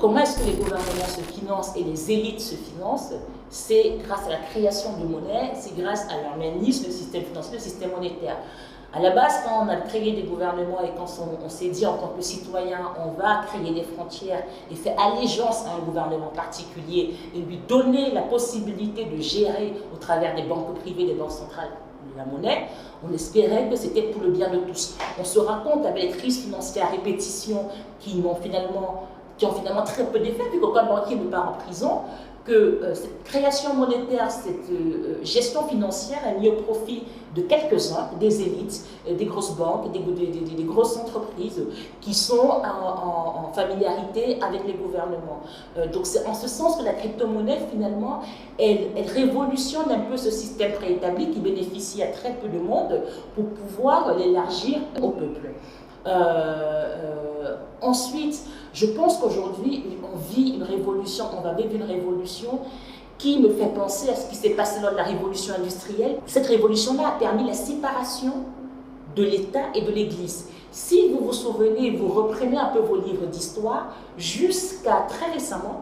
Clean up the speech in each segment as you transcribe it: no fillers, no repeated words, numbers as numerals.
comment est-ce que les gouvernements se financent et les élites se financent? C'est grâce à la création de monnaie, c'est grâce à l'humanisme, le système financier, le système monétaire. À la base, quand on a créé des gouvernements et quand on s'est dit en tant que citoyen, on va créer des frontières et faire allégeance à un gouvernement particulier et lui donner la possibilité de gérer au travers des banques privées, des banques centrales, la monnaie, on espérait que c'était pour le bien de tous. On se rend compte avec les crises financières à répétition qui ont finalement très peu d'effet, vu qu'aucun banquier ne part en prison, que cette création monétaire, cette gestion financière a mis au profit de quelques-uns, des élites, des grosses banques, des grosses entreprises qui sont en familiarité avec les gouvernements. Donc c'est en ce sens que la crypto-monnaie, finalement, elle révolutionne un peu ce système préétabli qui bénéficie à très peu de monde pour pouvoir l'élargir au peuple. Ensuite, je pense qu'aujourd'hui, on vit une révolution, on va vivre une révolution qui me fait penser à ce qui s'est passé lors de la révolution industrielle. Cette révolution-là a permis la séparation de l'État et de l'Église. Si vous vous souvenez, vous reprenez un peu vos livres d'histoire, jusqu'à très récemment,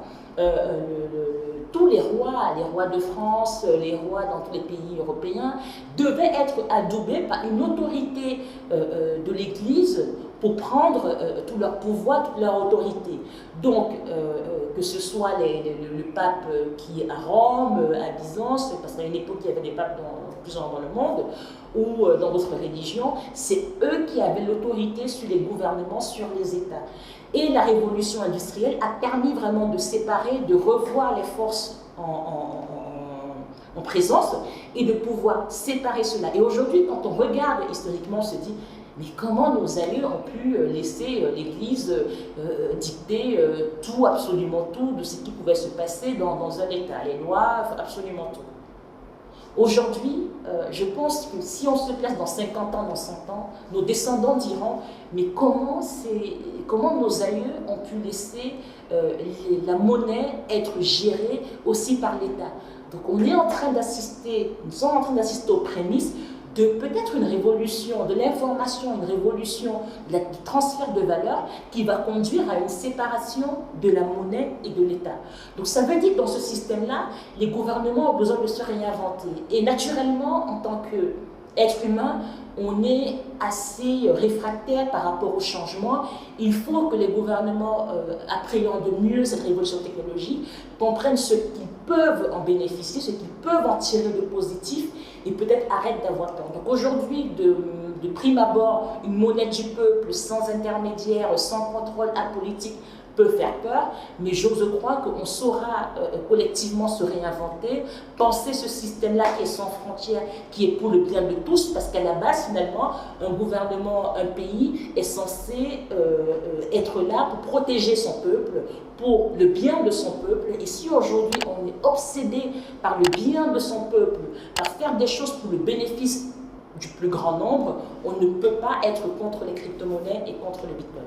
tous les rois de France, les rois dans tous les pays européens, devaient être adoubés par une autorité de l'Église pour prendre tout leur pouvoir, toute leur autorité. Donc, que ce soit le pape qui est à Rome, à Byzance, parce qu'à une époque, il y avait des papes plusieurs dans le monde, ou dans d'autres religions, c'est eux qui avaient l'autorité sur les gouvernements, sur les États. Et la révolution industrielle a permis vraiment de séparer, de revoir les forces en présence et de pouvoir séparer cela. Et aujourd'hui, quand on regarde historiquement, on se dit, mais comment nos aïeux ont pu laisser l'Église dicter tout, absolument tout, de ce qui pouvait se passer dans un État, les lois, absolument tout. Aujourd'hui, je pense que si on se place dans 50 ans, dans 100 ans, nos descendants diront « Mais comment nos aïeux ont pu laisser la monnaie être gérée aussi par l'État ?» Donc on est en train d'assister, nous sommes en train d'assister aux prémices de peut-être une révolution de l'information, une révolution du transfert de valeur qui va conduire à une séparation de la monnaie et de l'État. Donc ça veut dire que dans ce système-là, les gouvernements ont besoin de se réinventer. Et naturellement, en tant qu'être humain, on est assez réfractaire par rapport au changement. Il faut que les gouvernements appréhendent mieux cette révolution technologique, comprennent ce qu'ils peuvent en bénéficier, ce qu'ils peuvent en tirer de positif et peut-être arrêtent d'avoir peur. Donc aujourd'hui, de prime abord, une monnaie du peuple sans intermédiaire, sans contrôle apolitique, peut faire peur, mais j'ose croire qu'on saura collectivement se réinventer, penser ce système-là qui est sans frontières, qui est pour le bien de tous, parce qu'à la base, finalement, un gouvernement, un pays est censé être là pour protéger son peuple, pour le bien de son peuple. Et si aujourd'hui on est obsédé par le bien de son peuple, par faire des choses pour le bénéfice du plus grand nombre, on ne peut pas être contre les crypto-monnaies et contre le Bitcoin.